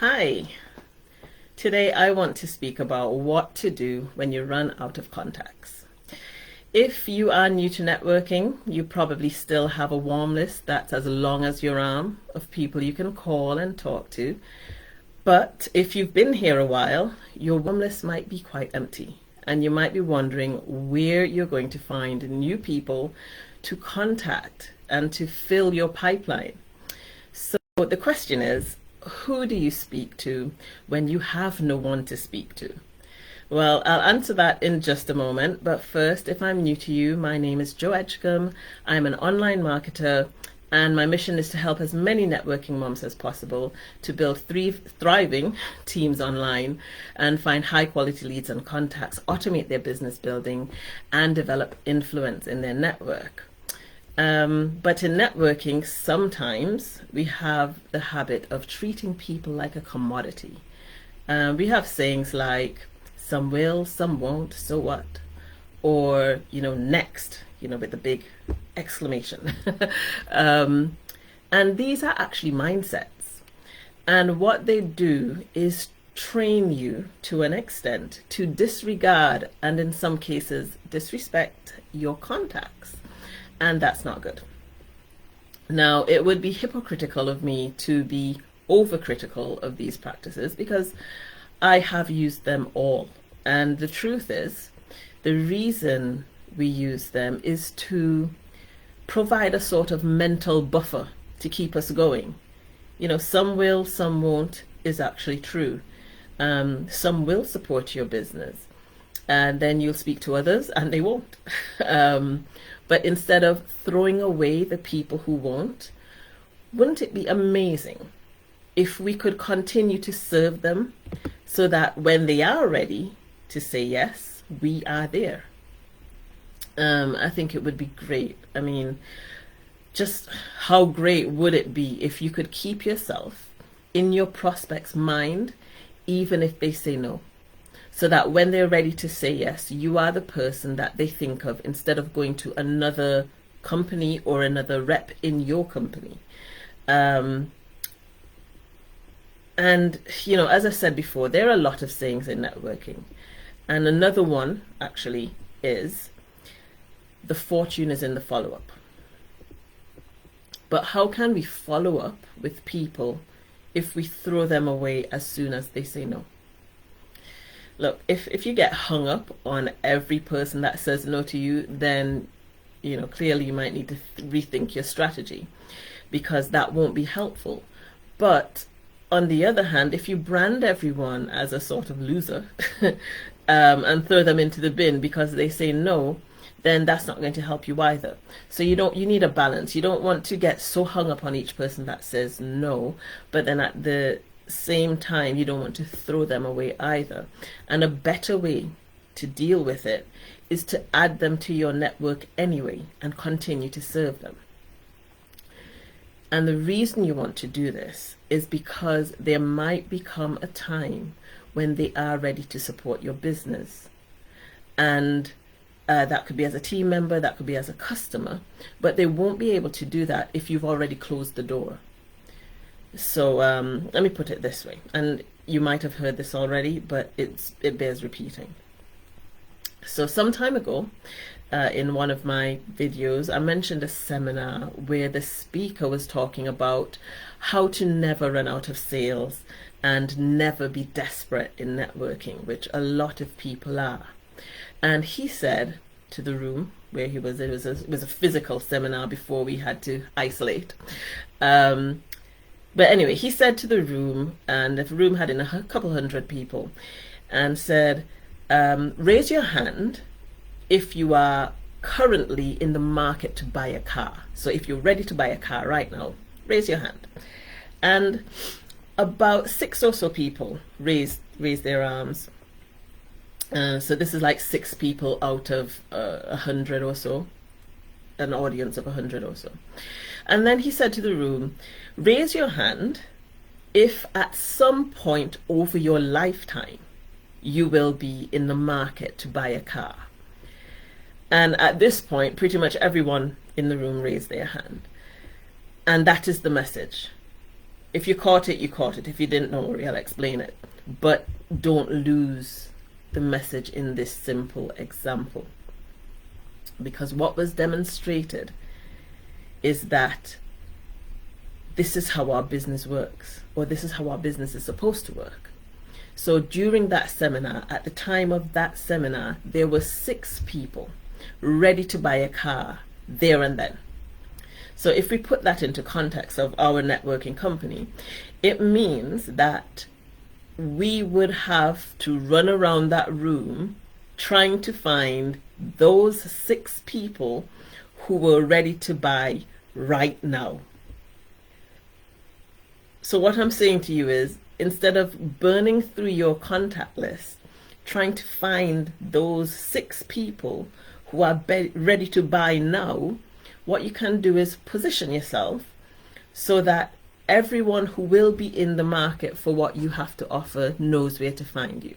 Hi, today I want to speak about what to do when you run out of contacts. If you are new to networking, you probably still have a warm list that's as long as your arm of people you can call and talk to. But if you've been here a while, your warm list might be quite empty, and you might be wondering where you're going to find new people to contact and to fill your pipeline. So the question is, who do you speak to when you have no one to speak to? Well, I'll answer that in just a moment, but first, if I'm new to you, my name is Jo Edgecombe. I'm an online marketer, and my mission is to help as many networking moms as possible to build thriving teams online and find high quality leads and contacts, automate their business building, and develop influence in their network. But in networking, sometimes we have the habit of treating people like a commodity. We have sayings like, some will, some won't, so what? Or, next, with the big exclamation. And these are actually mindsets. And what they do is train you to an extent to disregard and in some cases disrespect your contacts. And that's not good. Now, it would be hypocritical of me to be overcritical of these practices because I have used them all. And the truth is, the reason we use them is to provide a sort of mental buffer to keep us going. Some will, some won't is actually true. Some will support your business, and then you'll speak to others and they won't. But instead of throwing away the people who won't, wouldn't it be amazing if we could continue to serve them so that when they are ready to say yes, we are there? I think it would be great. I mean, just how great would it be if you could keep yourself in your prospect's mind, even if they say no? So that when they're ready to say yes, you are the person that they think of instead of going to another company or another rep in your company. And, as I said before, there are a lot of sayings in networking. And another one, actually, is the fortune is in the follow-up. But how can we follow up with people if we throw them away as soon as they say no? Look, if you get hung up on every person that says no to you, then, clearly you might need to rethink your strategy because that won't be helpful. But on the other hand, if you brand everyone as a sort of loser and throw them into the bin because they say no, then that's not going to help you either. So you need a balance. You don't want to get so hung up on each person that says no, but then at the same time you don't want to throw them away either. And a better way to deal with it is to add them to your network anyway and continue to serve them. And the reason you want to do this is because there might become a time when they are ready to support your business. And that could be as a team member, that could be as a customer, but they won't be able to do that if you've already closed the door. So let me put it this way, and you might have heard this already, but it bears repeating. So some time ago, in one of my videos, I mentioned a seminar where the speaker was talking about how to never run out of sales and never be desperate in networking, which a lot of people are. And he said to the room where he was, it was a physical seminar before we had to isolate. But anyway, he said to the room, and the room had in a couple hundred people, and said, raise your hand if you are currently in the market to buy a car. So if you're ready to buy a car right now, raise your hand. And about 6 or so people raised their arms. So this is like 6 people out of 100 or so, an audience of 100 or so. And then he said to the room, raise your hand if at some point over your lifetime you will be in the market to buy a car. And at this point, pretty much everyone in the room raised their hand. And that is the message. If you caught it, you caught it. If you didn't, don't worry, I'll explain it. But don't lose the message in this simple example. Because what was demonstrated is that this is how our business works, or this is how our business is supposed to work. So during that seminar, at the time of that seminar, there were 6 people ready to buy a car there and then. So if we put that into context of our networking company, it means that we would have to run around that room trying to find those 6 people who were ready to buy right now. So what I'm saying to you is, instead of burning through your contact list, trying to find those 6 people who are ready to buy now, what you can do is position yourself so that everyone who will be in the market for what you have to offer knows where to find you.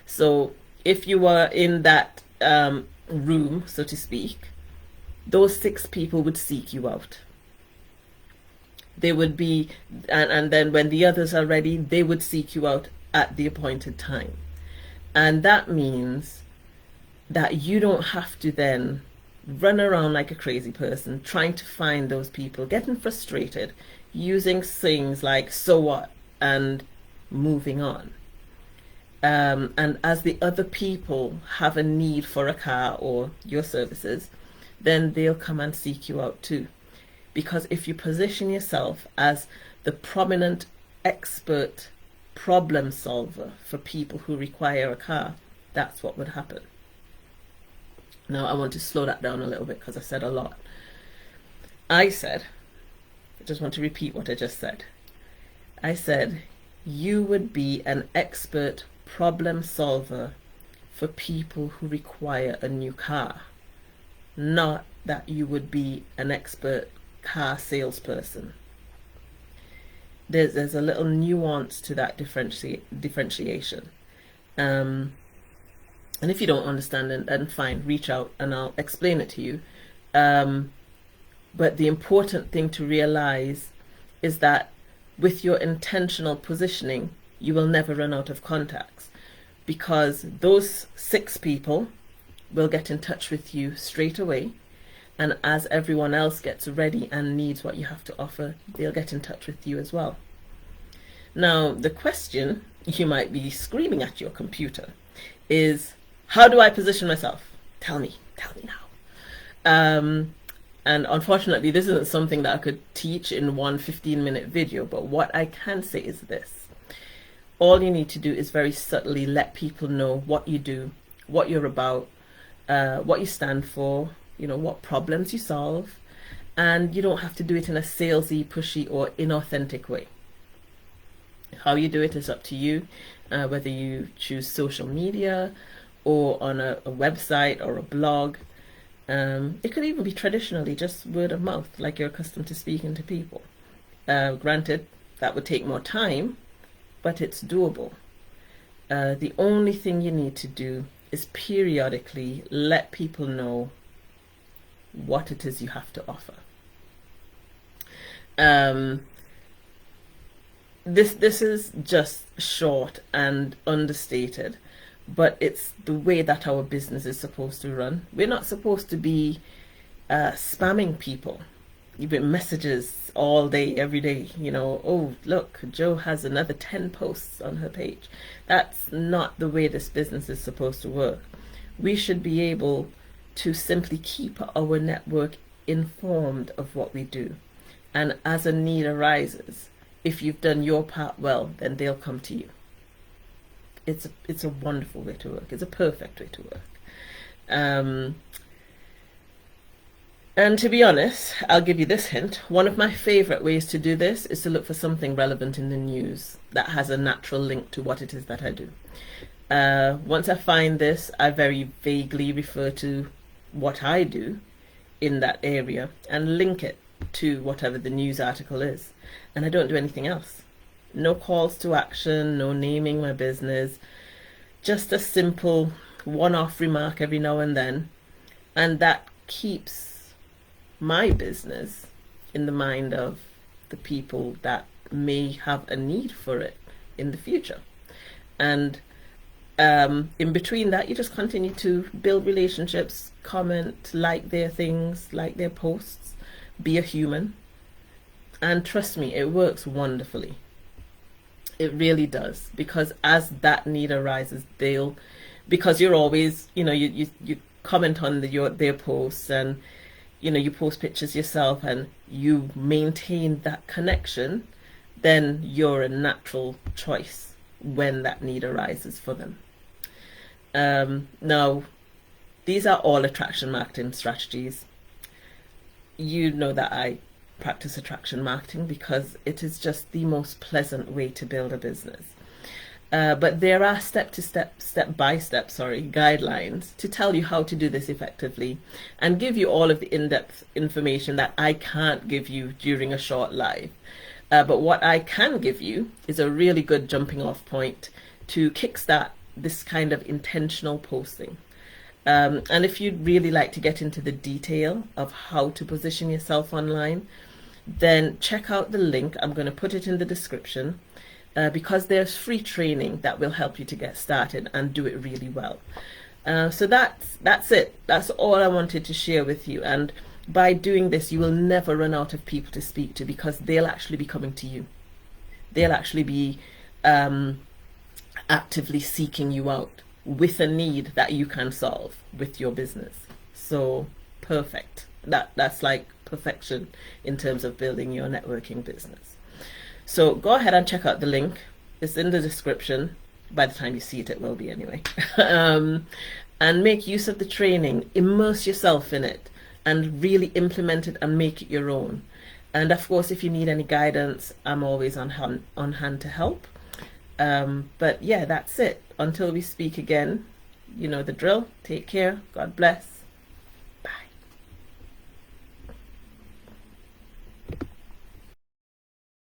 So if you are in that room, so to speak, those 6 people would seek you out. They would be, and then when the others are ready, they would seek you out at the appointed time. And that means that you don't have to then run around like a crazy person trying to find those people, getting frustrated, using things like "so what" and moving on. And as the other people have a need for a car or your services, then they'll come and seek you out too. Because if you position yourself as the prominent expert problem solver for people who require a car, that's what would happen. Now I want to slow that down a little bit because I said a lot. I just want to repeat what I just said. I said you would be an expert problem solver for people who require a new car, not that you would be an expert car salesperson. There's a little nuance to that differentiation. And if you don't understand, then fine, reach out and I'll explain it to you. But the important thing to realize is that with your intentional positioning, you will never run out of contacts, because those 6 people will get in touch with you straight away. And as everyone else gets ready and needs what you have to offer, they'll get in touch with you as well. Now, the question you might be screaming at your computer is, how do I position myself? Tell me now. And unfortunately, this isn't something that I could teach in one 15-minute video, but what I can say is this. All you need to do is very subtly let people know what you do, what you're about, what you stand for, what problems you solve, and you don't have to do it in a salesy, pushy, or inauthentic way. How you do it is up to you, whether you choose social media or on a website or a blog. It could even be traditionally just word of mouth, like you're accustomed to speaking to people. Granted, that would take more time, but it's doable. The only thing you need to do is periodically let people know what it is you have to offer. This is just short and understated, but it's the way that our business is supposed to run. We're not supposed to be spamming people with messages all day, every day. Oh, look, Joe has another 10 posts on her page. That's not the way this business is supposed to work. We should be able to simply keep our network informed of what we do. And as a need arises, if you've done your part well, then they'll come to you. It's a wonderful way to work. It's a perfect way to work. And to be honest, I'll give you this hint. One of my favorite ways to do this is to look for something relevant in the news that has a natural link to what it is that I do. Once I find this, I very vaguely refer to what I do in that area and link it to whatever the news article is. And I don't do anything else. No calls to action, no naming my business, just a simple one-off remark every now and then. And that keeps my business in the mind of the people that may have a need for it in the future. And in between that, you just continue to build relationships, comment, like their things, like their posts, be a human. And trust me, it works wonderfully. It really does, because as that need arises, because you're always, you comment on their posts, and you post pictures yourself, and you maintain that connection, then you're a natural choice when that need arises for them. Now, these are all attraction marketing strategies. You know that I practice attraction marketing because it is just the most pleasant way to build a business. But there are step-by-step guidelines to tell you how to do this effectively and give you all of the in-depth information that I can't give you during a short live. But what I can give you is a really good jumping off point to kickstart this kind of intentional posting. And if you'd really like to get into the detail of how to position yourself online, then check out the link. I'm going to put it in the description because there's free training that will help you to get started and do it really well. So that's it. That's all I wanted to share with you. And by doing this, you will never run out of people to speak to, because they'll actually be coming to you. They'll actually be actively seeking you out with a need that you can solve with your business. So perfect. That's like perfection in terms of building your networking business. So go ahead and check out the link. It's in the description. By the time you see it, it will be anyway. And make use of the training. Immerse yourself in it and really implement it and make it your own. And of course, if you need any guidance, I'm always on hand to help. But yeah, that's it. Until we speak again, you know the drill. Take care. God bless.